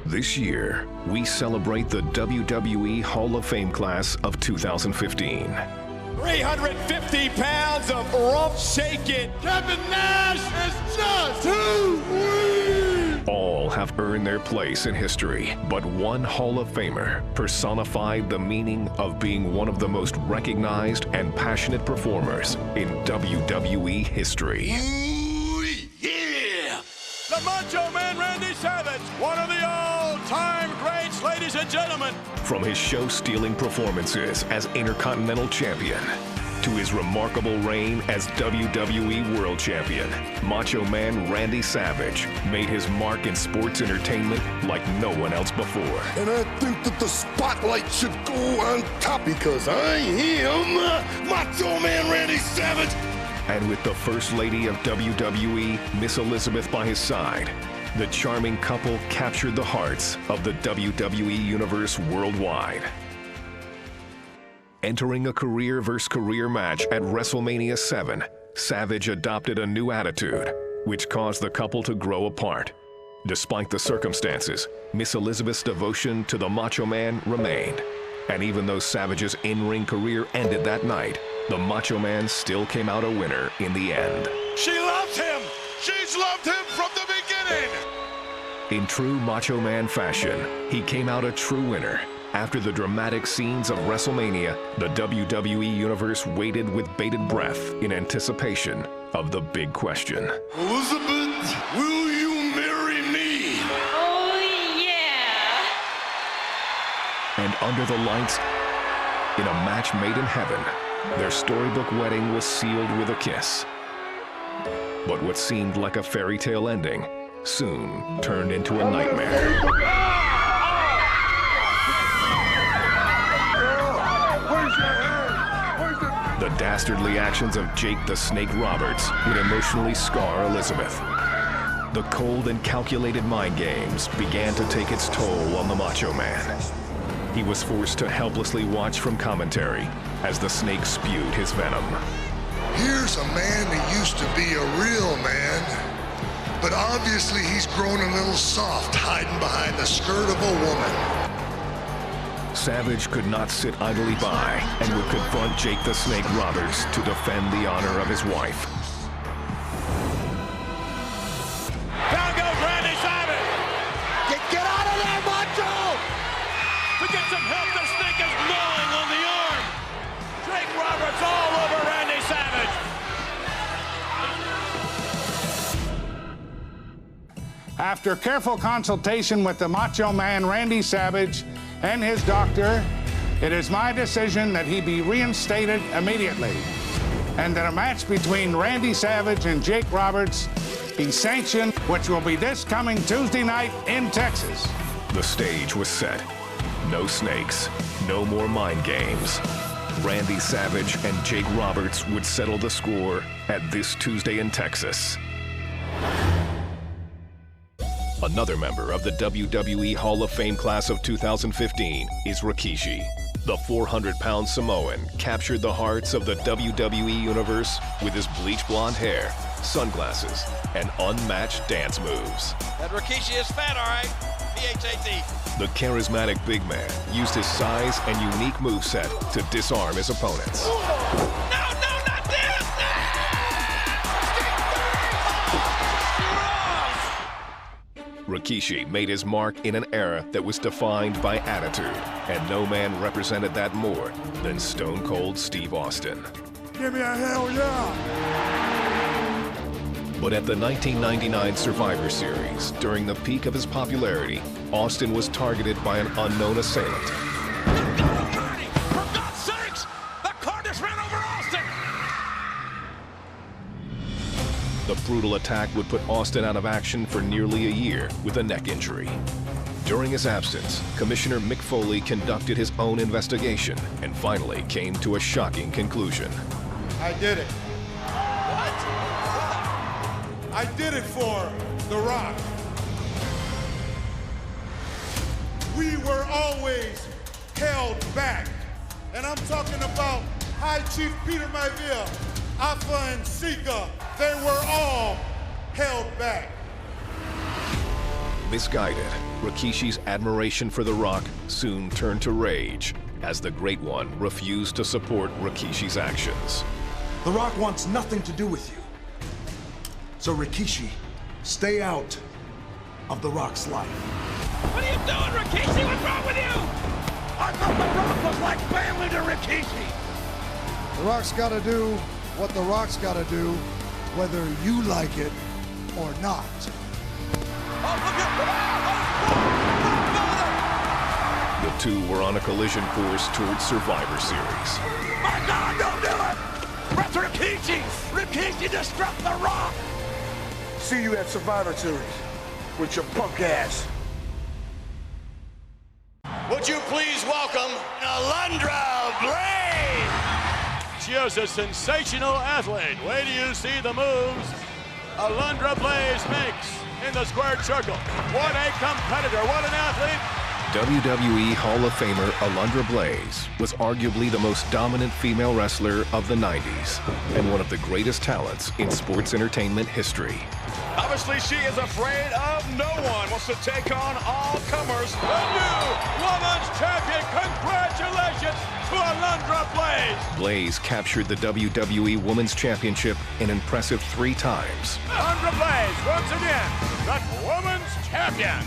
This year, we celebrate the WWE Hall of Fame class of 2015. 350 pounds of rump shaking. Kevin Nash is just too weak. All have earned their place in history, but one Hall of Famer personified the meaning of being one of the most recognized and passionate performers in WWE history. Ooh, yeah! The Macho Man Randy Savage, one of the all-time greats, ladies and gentlemen. From his show-stealing performances as Intercontinental Champion to his remarkable reign as WWE World Champion, Macho Man Randy Savage made his mark in sports entertainment like no one else before. And I think that the spotlight should go on top because I am Macho Man Randy Savage. And with the First Lady of WWE, Miss Elizabeth, by his side, the charming couple captured the hearts of the WWE Universe worldwide. Entering a career versus career match at WrestleMania 7, Savage adopted a new attitude, which caused the couple to grow apart. Despite the circumstances, Miss Elizabeth's devotion to the Macho Man remained. And even though Savage's in-ring career ended that night, the Macho Man still came out a winner in the end. She loves him. She's loved him from the beginning. In true Macho Man fashion, he came out a true winner. After the dramatic scenes of WrestleMania, the WWE Universe waited with bated breath in anticipation of the big question. Elizabeth, will you marry me? Oh, yeah! And under the lights, in a match made in heaven, their storybook wedding was sealed with a kiss. But what seemed like a fairy tale ending soon turned into a nightmare. The dastardly actions of Jake the Snake Roberts would emotionally scar Elizabeth. The cold and calculated mind games began to take its toll on the Macho Man. He was forced to helplessly watch from commentary as the Snake spewed his venom. Here's a man that used to be a real man, but obviously he's grown a little soft hiding behind the skirt of a woman. Savage could not sit idly by and would confront Jake the Snake Roberts to defend the honor of his wife. Down goes Randy Savage. Get out of there, Macho! To get some help, the Snake is gnawing on the arm. Jake Roberts all over Randy Savage. After careful consultation with the Macho Man Randy Savage and his doctor, it is my decision that he be reinstated immediately and that a match between Randy Savage and Jake Roberts be sanctioned, which will be this coming Tuesday night in Texas. The stage was set. No snakes, no more mind games. Randy Savage and Jake Roberts would settle the score at this Tuesday in Texas. Another member of the WWE Hall of Fame class of 2015 is Rikishi. The 400-pound Samoan captured the hearts of the WWE Universe with his bleach blonde hair, sunglasses, and unmatched dance moves. That Rikishi is fat, all right. P-H-A-T. The charismatic big man used his size and unique moveset to disarm his opponents. No, not this! Rikishi made his mark in an era that was defined by attitude, and no man represented that more than Stone Cold Steve Austin. Give me a hell yeah! But at the 1999 Survivor Series, during the peak of his popularity, Austin was targeted by an unknown assailant. For God's sakes! The car just ran over Austin! The brutal attack would put Austin out of action for nearly a year with a neck injury. During his absence, Commissioner Mick Foley conducted his own investigation and finally came to a shocking conclusion. I did it. What? I did it for The Rock. We were always held back. And I'm talking about High Chief Peter Maivia, Alpha and Sika. They were all held back. Misguided, Rikishi's admiration for The Rock soon turned to rage as the Great One refused to support Rikishi's actions. The Rock wants nothing to do with you. So Rikishi, stay out of The Rock's life. What are you doing, Rikishi? What's wrong with you? I thought The Rock was like family to Rikishi. The Rock's gotta do what The Rock's gotta do, whether you like it or not. Oh, look at The two were on a collision course towards Survivor Series. my God, don't do it! That's Rikishi! Rikishi disrupt The Rock! See you at Survivor Series with your punk ass. Would you please welcome Alundra Blayze? She is a sensational athlete. Wait till you see the moves Alundra Blayze makes in the squared circle. What a competitor, what an athlete. WWE Hall of Famer Alundra Blayze was arguably the most dominant female wrestler of the 90s and one of the greatest talents in sports entertainment history. Obviously, she is afraid of no one. Wants to take on all comers. The new women's champion. Congratulations to Alundra Blayze. Blayze captured the WWE Women's Championship an impressive 3 times. Alundra Blayze, once again, the women's champion.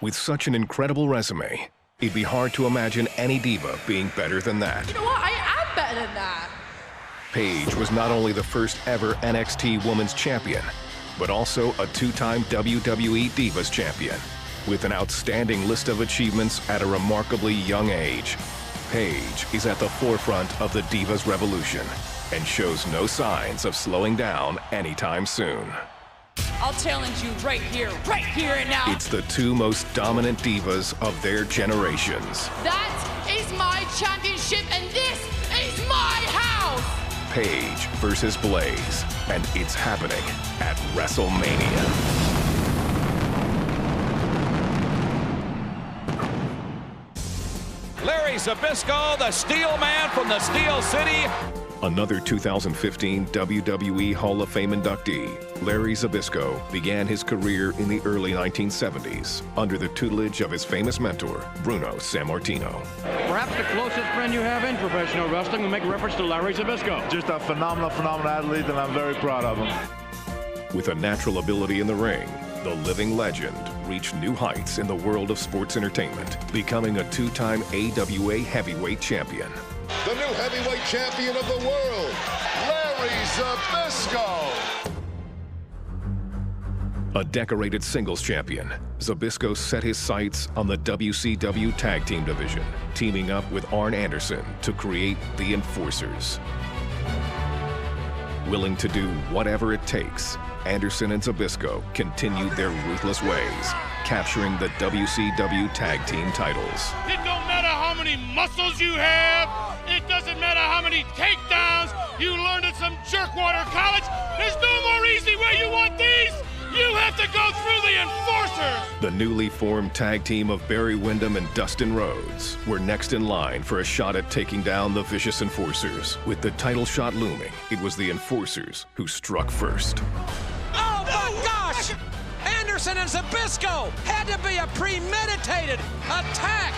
With such an incredible resume, it'd be hard to imagine any diva being better than that. You know what? I am better than that. Paige was not only the first ever NXT Women's Champion, but also a 2-time WWE Divas Champion. With an outstanding list of achievements at a remarkably young age, Paige is at the forefront of the Divas revolution and shows no signs of slowing down anytime soon. I'll challenge you right here and now. It's the 2 most dominant divas of their generations. That is my championship, and this is my house. Paige versus Blayze, and it's happening at WrestleMania. Larry Zbyszko, the Steel Man from the Steel City. Another 2015 WWE Hall of Fame inductee, Larry Zbyszko began his career in the early 1970s under the tutelage of his famous mentor, Bruno Sammartino. Perhaps the closest friend you have in professional wrestling will make reference to Larry Zbyszko. Just a phenomenal athlete, and I'm very proud of him. With a natural ability in the ring, the living legend reached new heights in the world of sports entertainment, becoming a 2-time AWA heavyweight champion. The new heavyweight champion of the world, Larry Zbyszko. A decorated singles champion, Zbyszko set his sights on the WCW Tag Team division, teaming up with Arn Anderson to create the Enforcers. Willing to do whatever it takes, Anderson and Zbyszko continued their ruthless ways, capturing the WCW Tag Team titles. It don't matter how many muscles you have. It doesn't matter how many takedowns you learned at some jerkwater college. There's no more easy way you want these. You have to go through the Enforcers. The newly formed tag team of Barry Windham and Dustin Rhodes were next in line for a shot at taking down the Vicious Enforcers. With the title shot looming, it was the Enforcers who struck first. Oh my gosh! Anderson and Zbyszko had to be a premeditated attack.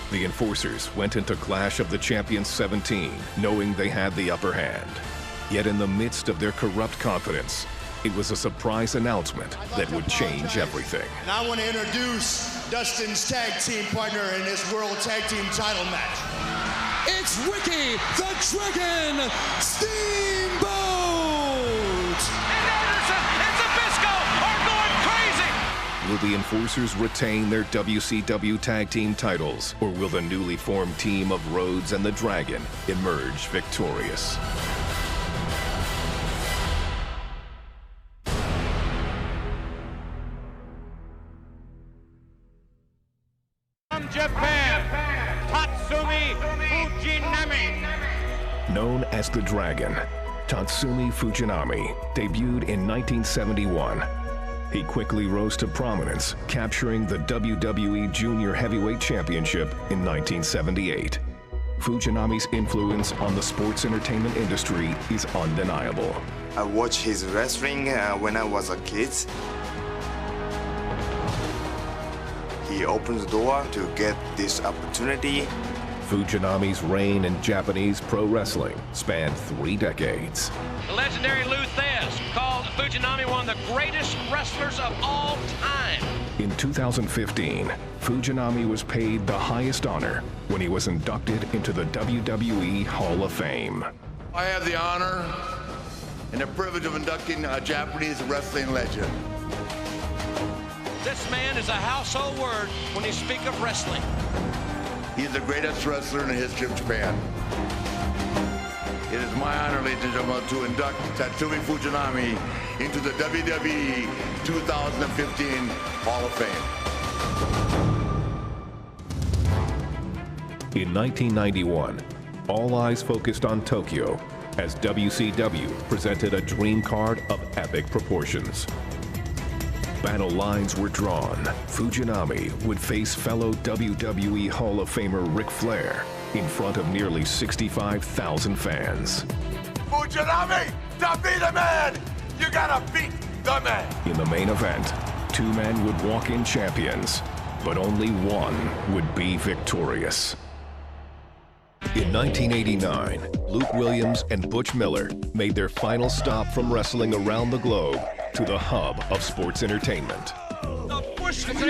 The Enforcers went into Clash of the Champions 17, knowing they had the upper hand. Yet in the midst of their corrupt confidence, it was a surprise announcement that would change everything. And I want to introduce Dustin's tag team partner in this World Tag Team title match. It's Ricky the Dragon Steamboat! And Anderson and Zbyszko are going crazy! Will the Enforcers retain their WCW Tag Team titles, or will the newly formed team of Rhodes and the Dragon emerge victorious? From Japan, Tatsumi Fujinami. Known as the Dragon, Tatsumi Fujinami debuted in 1971. He quickly rose to prominence, capturing the WWE Junior Heavyweight Championship in 1978. Fujinami's influence on the sports entertainment industry is undeniable. I watched his wrestling when I was a kid. he opened the door to get this opportunity. Fujinami's reign in Japanese pro wrestling spanned 3 decades. The legendary Lou Thez called Fujinami one of the greatest wrestlers of all time. In 2015, Fujinami was paid the highest honor when he was inducted into the WWE Hall of Fame. I have the honor and the privilege of inducting a Japanese wrestling legend. This man is a household word when you speak of wrestling. He's the greatest wrestler in the history of Japan. It is my honor, ladies and gentlemen, to induct Tatsumi Fujinami into the WWE 2015 Hall of Fame. In 1991, all eyes focused on Tokyo as WCW presented a dream card of epic proportions. Battle lines were drawn. Fujinami would face fellow WWE Hall of Famer Ric Flair in front of nearly 65,000 fans. Fujinami, to be the man, you gotta beat the man. In the main event, 2 men would walk in champions, but only one would be victorious. In 1989, Luke Williams and Butch Miller made their final stop from wrestling around the globe to the hub of sports entertainment. The Bushwhackers.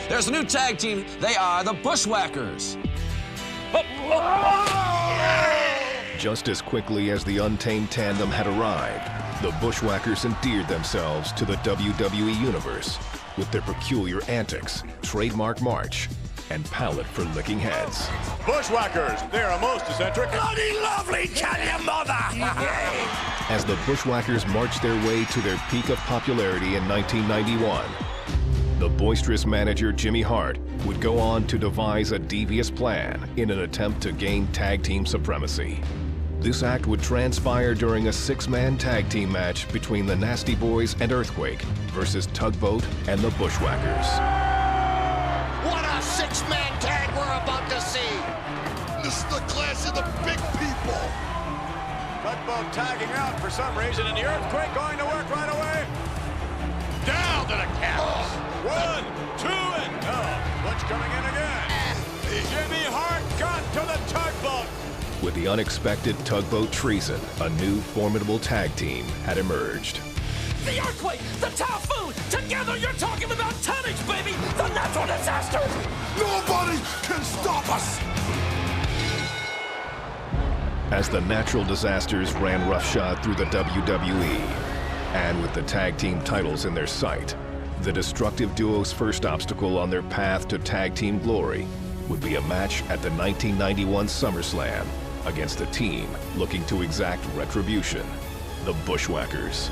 There's a new tag team. They are the Bushwhackers. Just as quickly as the Untamed tandem had arrived, the Bushwhackers endeared themselves to the WWE Universe with their peculiar antics, trademark march, and palate for licking heads. Bushwhackers, they're a most eccentric. Bloody lovely, tell your mother! As the Bushwhackers marched their way to their peak of popularity in 1991, the boisterous manager Jimmy Hart would go on to devise a devious plan in an attempt to gain tag team supremacy. This act would transpire during a 6-man tag team match between the Nasty Boys and Earthquake versus Tugboat and the Bushwhackers. What a 6-man tag we're about to see! This is the class of the big people. Tugboat tagging out for some reason, and the Earthquake going to work right away. Down to the count. 1, 2, and Butch coming in again. Jimmy Hart got to the Tugboat. With the unexpected Tugboat treason, a new formidable tag team had emerged. The Earthquake, the Typhoon, together you're talking about tonnage, baby! The natural disaster! Nobody can stop us! As the natural disasters ran roughshod through the WWE, and with the tag team titles in their sight, the destructive duo's first obstacle on their path to tag team glory would be a match at the 1991 SummerSlam against a team looking to exact retribution, the Bushwhackers.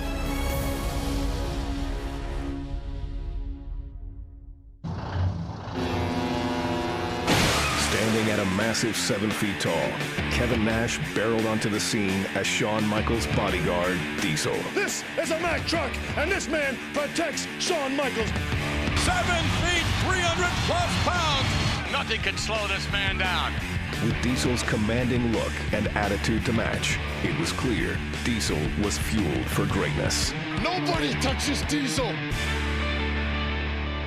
Standing at a massive 7 feet tall, Kevin Nash barreled onto the scene as Shawn Michaels' bodyguard, Diesel. This is a Mack truck, and this man protects Shawn Michaels. 7 feet, 300 plus pounds. Nothing can slow this man down. With Diesel's commanding look and attitude to match, it was clear Diesel was fueled for greatness. Nobody touches Diesel.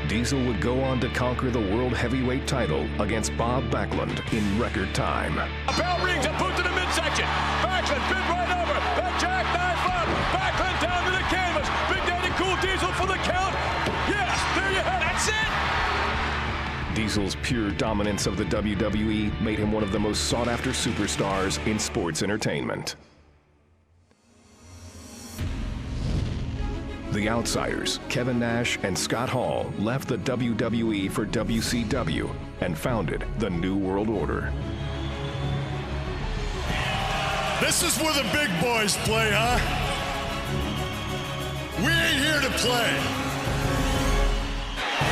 Diesel would go on to conquer the World Heavyweight title against Bob Backlund in record time. A bell rings and boot to the midsection. Backlund bid right over. That jackknife up. Backlund down to the canvas. Big Daddy Cool Diesel for the count. Yes, there you have it. That's it. Diesel's pure dominance of the WWE made him one of the most sought-after superstars in sports entertainment. The Outsiders, Kevin Nash and Scott Hall, left the WWE for WCW and founded the New World Order. This is where the big boys play, huh? We ain't here to play.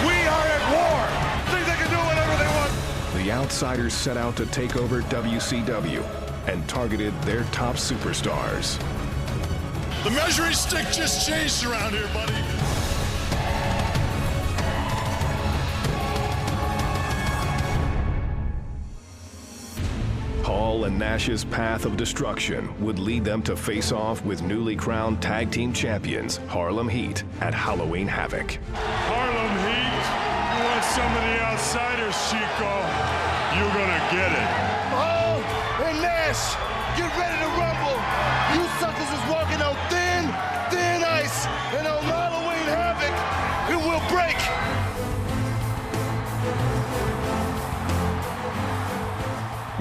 We are at war. Think they can do whatever they want. The Outsiders set out to take over WCW and targeted their top superstars. The measuring stick just changed around here, buddy. Hall and Nash's path of destruction would lead them to face off with newly crowned tag team champions Harlem Heat at Halloween Havoc. Harlem Heat. some of the outsiders, Chico. You're gonna get it. Oh, and Nash, get ready to rumble. You suckers is walking on thin ice, and on Halloween Havoc, it will break.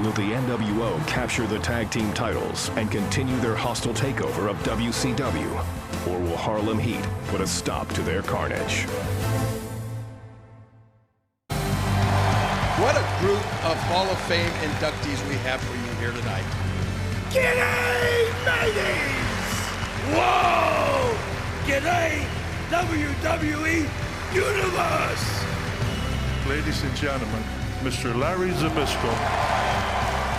Will the NWO capture the tag team titles and continue their hostile takeover of WCW? Or will Harlem Heat put a stop to their carnage? What a group of Hall of Fame inductees we have for you here tonight. G'day, mateys! Whoa! G'day, WWE Universe! Ladies and gentlemen, Mr. Larry Zbyszko.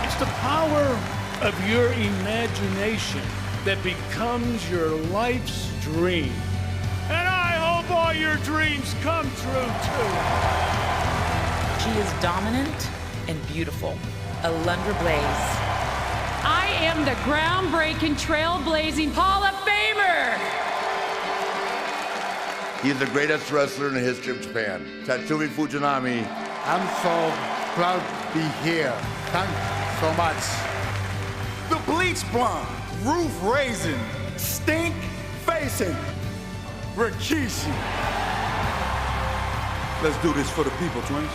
It's the power of your imagination that becomes your life's dream. And I hope all your dreams come true, too. She is dominant and beautiful. Alundra Blayze. I am the groundbreaking, trailblazing Hall of Famer. He's the greatest wrestler in the history of Japan. Tatsumi Fujinami. I'm so proud to be here. Thank you so much. The bleach blonde, roof raising, stink facing, Rikishi. Let's do this for the people, twins.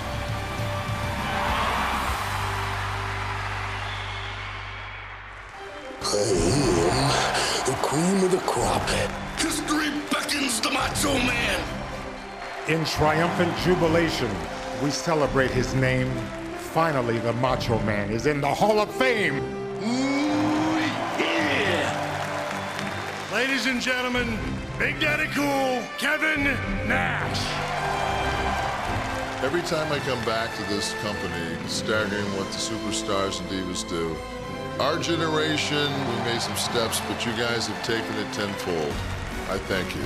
I am the cream of the crop. History beckons the Macho Man. In triumphant jubilation, we celebrate his name. Finally, the Macho Man is in the Hall of Fame. Ooh, yeah! Ladies and gentlemen, Big Daddy Cool, Kevin Nash. Every time I come back to this company, staggering what the superstars and divas do. Our generation, we made some steps, but you guys have taken it tenfold. I thank you.